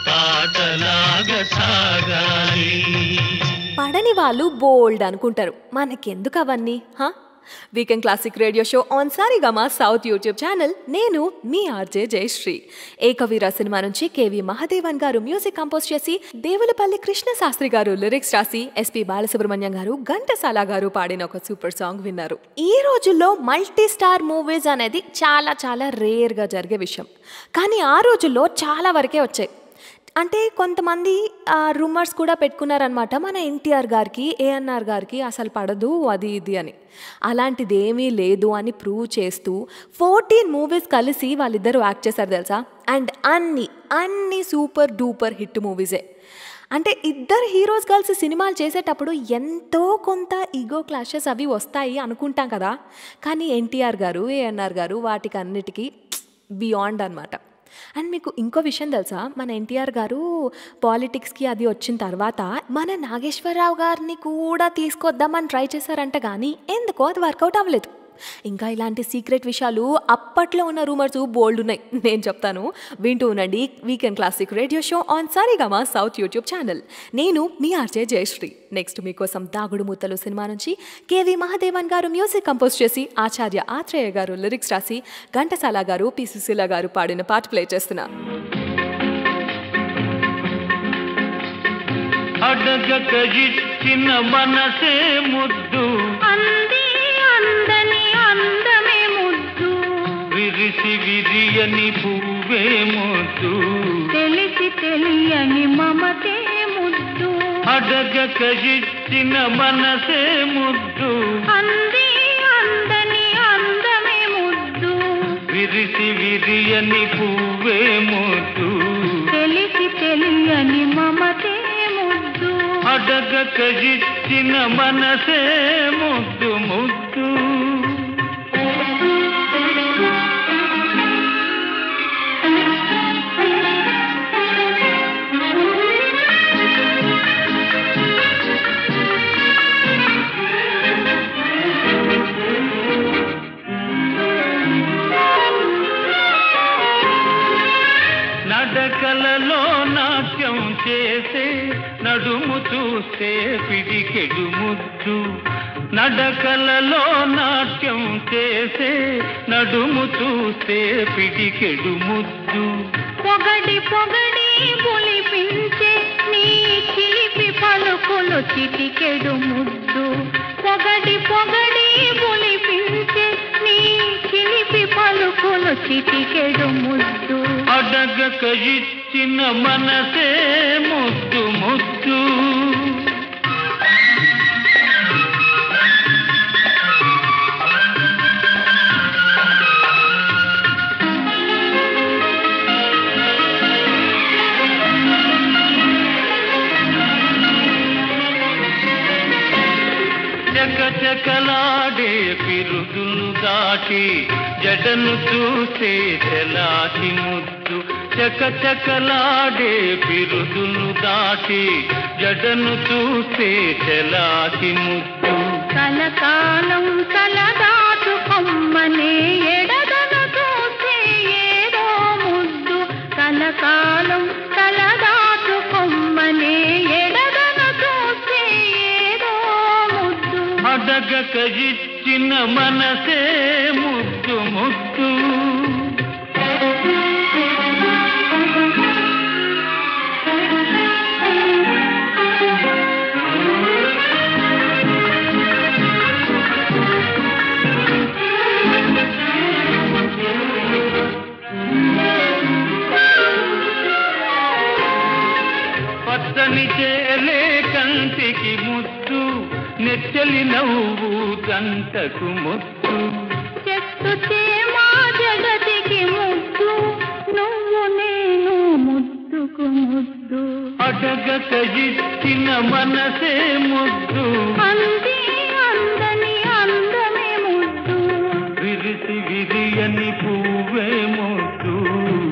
Speaker 4: పాటలాగా సాగాలి
Speaker 1: పడని వాళ్ళు బోల్డ్ అనుకుంటారు మనకెందుకు అవన్నీ weekend classic radio show on Saregama South YouTube channel. నేను మీ ఆర్జే జయశ్రీ. ఏకవీర సినిమా నుంచి KV Mahadevan garu music compose చేసి, దేవులపల్లి కృష్ణ శాస్త్రి గారు లిరిక్స్ రాసి, ఎస్పి బాలసుబ్రహ్మణ్యం గారు, ఘంటసాల గారు పాడిన ఒక సూపర్ సాంగ్ విన్నారు. ఈ రోజుల్లో మల్టీ స్టార్ మూవీస్ అనేది చాలా చాలా రేర్గా జరిగే విషయం. కానీ ఆ రోజుల్లో చాలా వరకే వచ్చాయి. అంటే కొంతమంది రూమర్స్ కూడా పెట్టుకున్నారనమాట, మన ఎన్టీఆర్ గారికి, ఏఎన్ఆర్ గారికి అసలు పడదు అది ఇది అని. అలాంటిది ఏమీ లేదు అని ప్రూవ్ చేస్తూ 14 మూవీస్ కలిసి వాళ్ళిద్దరూ యాక్ట్ చేశారు తెలుసా. అండ్ అన్ని సూపర్ డూపర్ హిట్ మూవీసే. అంటే ఇద్దరు హీరోస్ కలిసి సినిమాలు చేసేటప్పుడు ఎంతో కొంత ఈగో క్లాషెస్ అవి వస్తాయి అనుకుంటాం కదా. కానీ ఎన్టీఆర్ గారు, ఏఎన్ఆర్ గారు వాటికి అన్నిటికీ బియాండ్ అనమాట. అండ్ మీకు ఇంకో విషయం తెలుసా, మన ఎన్టీఆర్ గారు పాలిటిక్స్కి అది వచ్చిన తర్వాత మన నాగేశ్వరరావు గారిని కూడా తీసుకొద్దామని ట్రై చేశారంట, కానీ ఎందుకో అది వర్కౌట్ అవ్వలేదు. ఇంకా ఇలాంటి సీక్రెట్ విషయాలు అప్పట్లో ఉన్న రూమర్స్ బోల్డ్ ఉన్నాయి, నేను చెప్తాను. వింటూ ఉండండి weekend classic radio show on Saregama South YouTube channel. నేను మీ ఆర్జే జయశ్రీ. నెక్స్ట్ మీకోసం దాగుడు మూతలు సినిమా నుంచి KV Mahadevan garu music compose చేసి, ఆచార్య ఆత్రేయ గారు లిరిక్స్ రాసి, ఘంటసాల గారు, పి సుశీల గారు పాడిన పాట ప్లే చేస్తున్నా.
Speaker 4: అడగక ఇచ్చిన మనసే ముద్దు,
Speaker 3: అంది అందని అందమే ముద్దు,
Speaker 4: విరిసి విరియని పువ్వే ముద్దు,
Speaker 3: తెలిసి తెలియని మమతే ముద్దు,
Speaker 4: అడగక ఇచ్చిన మనసే ముద్దు,
Speaker 3: అంది అందని అందమే ముద్దు,
Speaker 4: విరిసి విరియని పువ్వే ముద్దు,
Speaker 3: తెలిసి తెలియని మమతే ముద్దు,
Speaker 4: అడగక ఇచ్చిన మనసే ముద్దు ముద్దు. నడకలలో నాట్యం చేసే నడుము చూస్తే పిడికెడు ముద్దు, నడకలలో నాట్యం చేసే నడుము చూస్తే పిడికెడు ముద్దు,
Speaker 3: పొగడి పొగడి పులిపించే నీ చిలిపి పలుకులు చిటికెడు ముద్దు, పొగడి పొగడి పులిపించే నీ చిలిపి పలుకులు చిటికెడు ముద్దు,
Speaker 4: అడగక ఇచ్చిన మనసే ముద్దు ముద్దు. చకచకలాడే పిరుదులు దాటి జడను చూసే తెలాటి ముద్దు, చకచకలాడే పిరుదులు దాటి జడను చూసే తెలాటి ముద్దు,
Speaker 3: కలకాలం కలదాటు కొమ్మనే ఎడదను చూసే ఏదో ముద్దు, కలకాలం కలదాటు కొమ్మనే ఎడదను చూసే ఏదో ముద్దు,
Speaker 4: అడగక ఇచ్చిన మనసే ముద్దు ముద్దు. పచ్చని చేలే కంటికి ముద్దు, నెచ్చలి నవ్వు గంటకు ముద్దు,
Speaker 3: చెట్టు చేమా జగతికి ముద్దు, నువ్వు నేను ముద్దుకు ముద్దు,
Speaker 4: అడగక ఇచ్చిన మనసే ముద్దు,
Speaker 3: అంది అందని అందమే ముద్దు,
Speaker 4: విరిసి విరియని పువ్వే ముద్దు,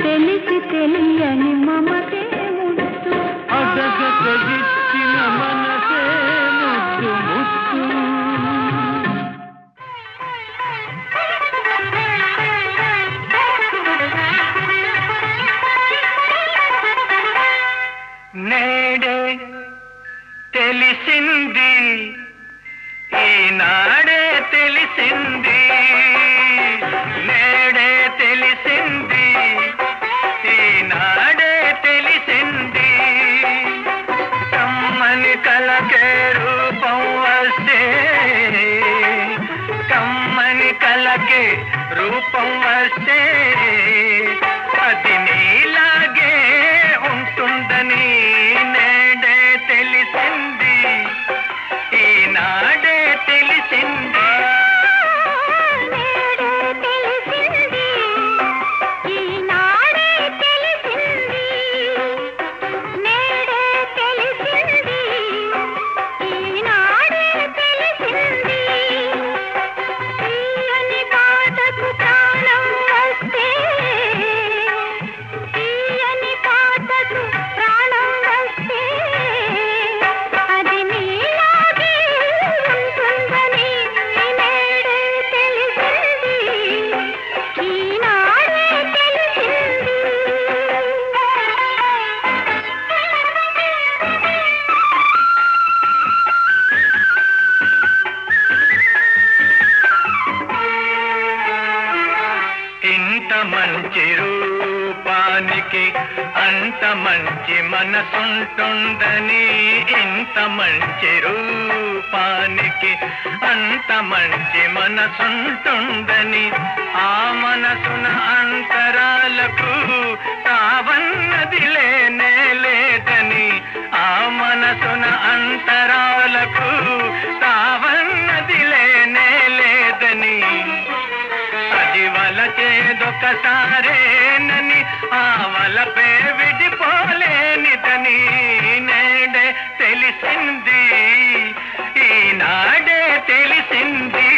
Speaker 3: తెలిసి తెలియని మమతే ముద్దు,
Speaker 4: అడగక ఇచ్చిన మనసే ముద్దు ముద్దు. నేడే తెలిసింది
Speaker 6: రూపానికి అంత మంచి మనసుంటుందని, ఇంత మంచి రూపానికి అంత మంచి మనసుంటుందని, ఆ మనసున అంతరాలకు తావన్నది లేనే లేదని, ఆ మనసున అంతరాలకు తావన్నది లేనే లేదని, అది వలచేదొకసారేనని ఆ వలపే విడిపోలేనిదని నేడే తెలిసింది, ఈనాడే తెలిసింది.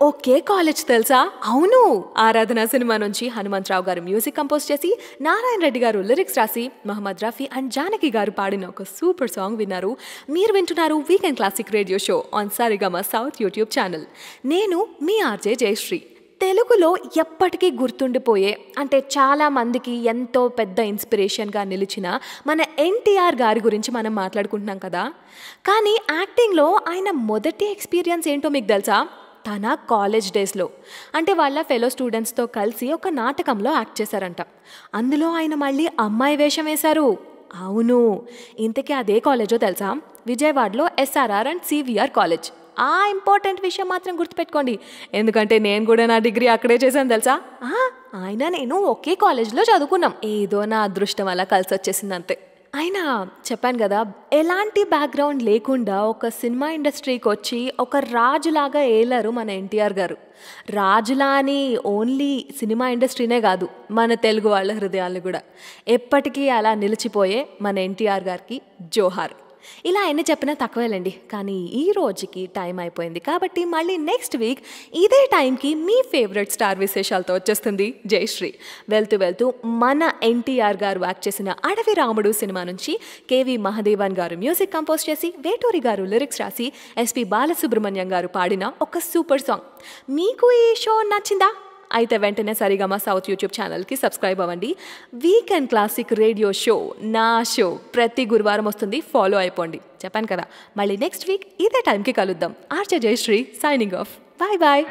Speaker 1: ఒకే కాలేజ్ తెలుసా? అవును, ఆరాధన సినిమా నుంచి హనుమంతరావు గారు మ్యూజిక్ కంపోజ్ చేసి, నారాయణ రెడ్డి గారు లిరిక్స్ రాసి, మహమ్మద్ రఫీ అండ్ జానకి గారు పాడిన ఒక సూపర్ సాంగ్ విన్నారు. మీరు వింటున్నారు weekend classic radio show on Saregama South YouTube channel. నేను మీ ఆర్జే జయశ్రీ. తెలుగులో ఎప్పటికీ గుర్తుండిపోయే, అంటే చాలా మందికి ఎంతో పెద్ద ఇన్స్పిరేషన్గా నిలిచిన మన ఎన్టీఆర్ గారి గురించి మనం మాట్లాడుకుంటున్నాం కదా. కానీ యాక్టింగ్లో ఆయన మొదటి ఎక్స్పీరియన్స్ ఏంటో మీకు తెలుసా? తన కాలేజ్ డేస్లో, అంటే వాళ్ళ ఫెలో స్టూడెంట్స్తో కలిసి ఒక నాటకంలో యాక్ట్ చేశారంట. అందులో ఆయన మళ్ళీ అమ్మాయి వేషం వేశారు. అవును, ఇంతకీ అదే కాలేజో తెలుసా? విజయవాడలో SRR అండ్ CVR కాలేజ్. ఆ ఇంపార్టెంట్ విషయం మాత్రం గుర్తుపెట్టుకోండి, ఎందుకంటే నేను కూడా నా డిగ్రీ అక్కడే చేశాను తెలుసా. ఆయన నేను ఒకే కాలేజ్లో చదువుకున్నాం. ఏదో నా అదృష్టం అలా కలిసి వచ్చేసింది అంతే. ఆయన చెప్పాను కదా, ఎలాంటి బ్యాక్గ్రౌండ్ లేకుండా ఒక సినిమా ఇండస్ట్రీకి వచ్చి ఒక రాజులాగా ఏలారు మన ఎన్టీఆర్ గారు. రాజులా అని ఓన్లీ సినిమా ఇండస్ట్రీనే కాదు, మన తెలుగు వాళ్ళ హృదయాలు కూడా ఎప్పటికీ అలా నిలిచిపోయే మన ఎన్టీఆర్ గారికి జోహార్. ఇలా ఎన్ని చెప్పినా తక్కువేలండి, కానీ ఈ రోజుకి టైం అయిపోయింది కాబట్టి మళ్ళీ నెక్స్ట్ వీక్ ఇదే టైంకి మీ ఫేవరెట్ స్టార్ విశేషాలతో వచ్చేస్తుంది జయశ్రీ. వెళ్తూ వెళ్తూ మన ఎన్టీఆర్ గారు యాక్ట్ చేసిన అడవి రాముడు సినిమా నుంచి KV మహదేవన్ గారు మ్యూజిక్ కంపోజ్ చేసి, వేటూరి గారు లిరిక్స్ రాసి, SP బాలసుబ్రహ్మణ్యం గారు పాడిన ఒక సూపర్ సాంగ్. మీకు ఈ షో నచ్చిందా? అయితే వెంటనే సరిగమ సౌత్ యూట్యూబ్ ఛానల్కి సబ్స్క్రైబ్ అవ్వండి. వీకెండ్ క్లాసిక్ రేడియో షో, నా షో ప్రతి గురువారం వస్తుంది, ఫాలో అయిపోండి. చెప్పాను కదా, మళ్ళీ నెక్స్ట్ వీక్ ఇదే టైంకి కలుద్దాం. RJ Jayashree signing off. Bye bye.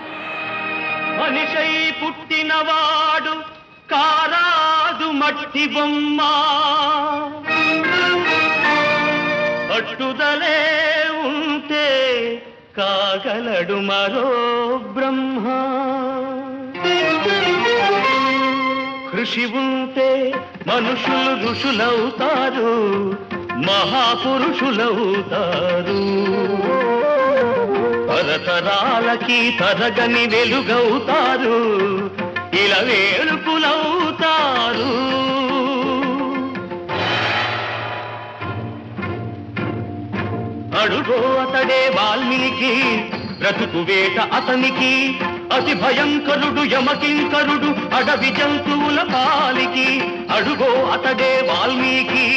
Speaker 4: మనిషై పుట్టినవాడు కారాదు మట్టి బొమ్మ, పట్టుదలే ఉంటే కాగలడు మరో బ్రహ్మ. కృషి ఉంటే మనుషులు ఋషులవుతారు, మహాపురుషులవుతారు. తరతరాలకి తరగని వెలుగవుతారు, ఇలా వేడుకులవుతారు. అడుగో అతడే వాల్మీకి, బ్రతుకు వేట అతనికి, అతి భయంకరుడు యమకింకరుడు అడవి జంతువుల పాలికి. అడుగో అతడే వాల్మీకి.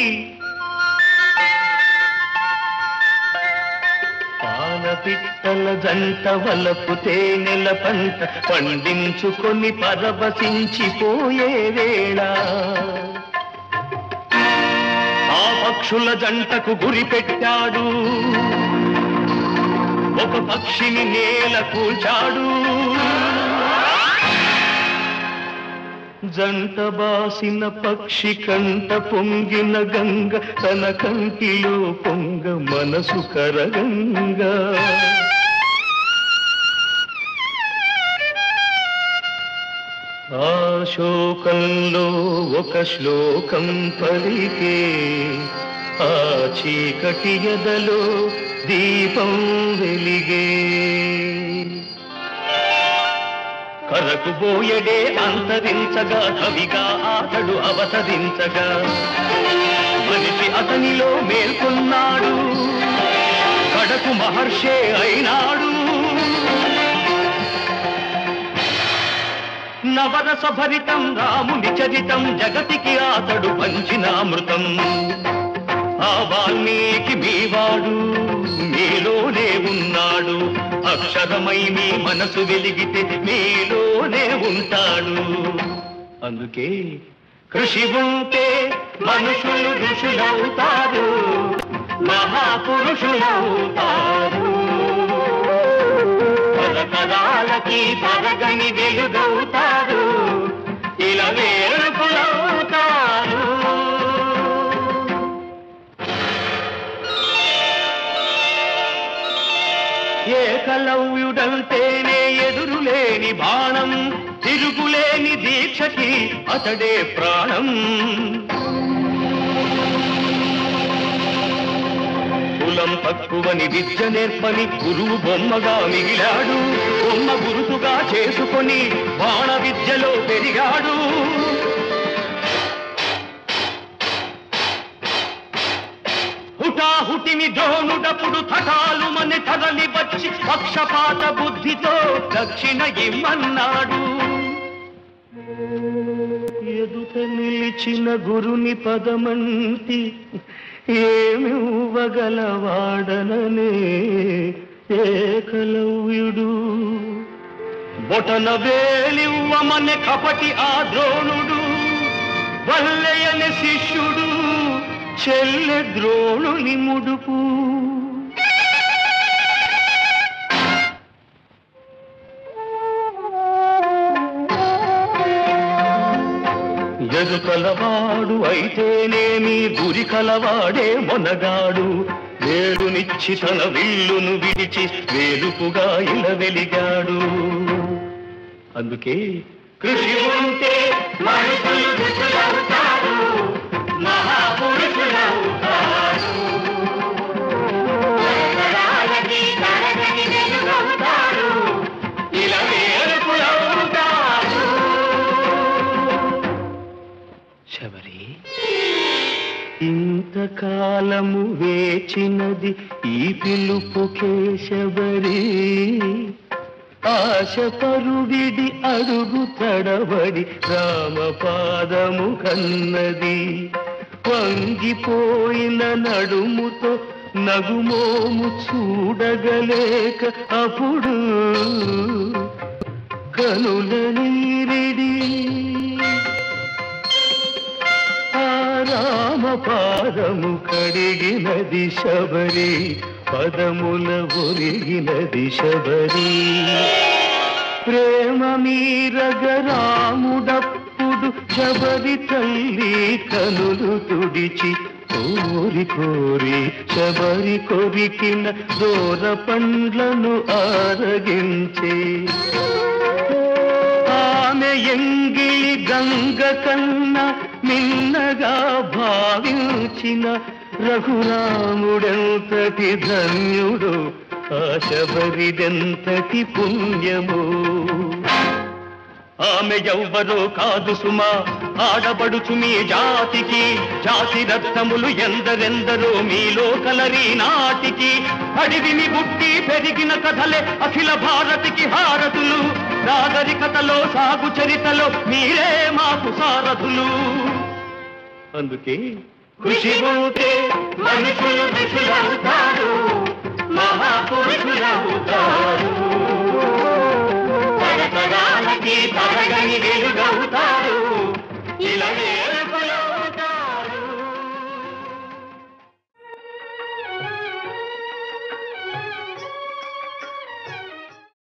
Speaker 4: పాలపిట్టల జంట వలపు తేనెల పంట పండించుకొని పరవశించిపోయే వేళ, ఆ పక్షుల జంటకు గురి పెట్టాడు, ఒక పక్షిని నేల కూల్చాడు. జంట బాసిన పక్షి కంట పొంగిన గంగ తన కంటిలో పొంగ మనసు కరగంగా. ఆ శోకంలో ఒక శ్లోకం పలికే, ఆ చీకటి ఎదలో దీపం వెలిగే. కరకు బోయడే అంతరించగా, కవిగా అతడు అవతరించగా, మనిషి అతనిలో మేల్కొన్నాడు, కడకు మహర్షే అయినాడు. నవరస భరితం రాముని చరితం, జగతికి అతడు పంచినామృతం. ఆ వాల్మీకి మీవాడు, మీలోనే ఉన్నాడు, అక్షరమై మీ మనసు వెలిగితే మీలోనే ఉంటాడు. అందుకే కృషి ఉంటే మనుషులు ఋషులవుతారు, మహాపురుషులవుతారు. తరతరాలకి తరగని వెలుగవుతారు, ఇలా వేడుకులవుతారు. ఏకలవ్యుడంటేనే ఎదురులేని బాణం, తిరుగులేని దీక్షకి అతడే ప్రాణం. కులం తక్కువని విద్య నేర్పని గురువు బొమ్మగా మిగిలాడు, బొమ్మ గురుతుగా చేసుకొని బాణ విద్యలో పెరిగాడు. హుటాహుటిని ద్రోణుడప్పుడు తటాలు మన తరలి వచ్చి పక్షపాత బుద్ధితో దక్షిణ ఇమ్మన్నాడు. ఎదుట నిలిచిన గురుని పదమంటి ఏమివ్వగలవాడననే ఏకలవ్యుడు. బొటన వేలివ్వమనే కపటి ఆ ద్రోణుడు, వల్లయని శిష్యుడు చెల్లె ద్రోణుని ముడుపు. ఎరుకలవాడు అయితేనేమి, గురి కలవాడే మొనగాడు. వేలునిచ్చి తన విల్లును విడిచి వేలుపుగా ఇలా వెలిగాడు. అందుకే కృషి ఉంటే మనుషులు ఋషులవుతారు, మహాపురుషులవుతారు. ఇలా వేడుకులవుతారు. శబరి, ఇంతకాలము వేచినది ఈ పిలుపుకే శబరి. ఆశ పరువిడి అడుగు తడబడి రామపాదము కన్నది. వంగిపోయిన నడుముతో నగుమోము చూడగలేక అప్పుడు కనుల నీరిడి. ఆ రామపాదము కడిగినది శబరి, పదముల ఒరిగినది శబరి. ప్రేమ మీరగ రాముడప్పుడు శబరి తల్లి కనులు తుడిచి కోరి కోరి శబరి కొరికిన దూర పండ్లను ఆరగించే. ఆమె ఎంగిలి గంగ కన్నా మిన్నగా భావించిన రఘురాముడెంతటి ధన్యుడు శబరిదెంతటి పుణ్యము ఆమె ఎవ్వరో కాదు సుమా ఆడబడుచు మీ జాతికి జాతి రత్నములు ఎందరెందరో మీలో కలరి నాటికి అడివిని గుట్టి పెరిగిన కథలే అఖిల భారతికి హారతులు నాగరికతలో సాగు చరితలో మీరే మాకు సారథులు అందుకే కృషి ఉంటే మనుషులు ఋషులవుతారు మహాపురుషులవుతారు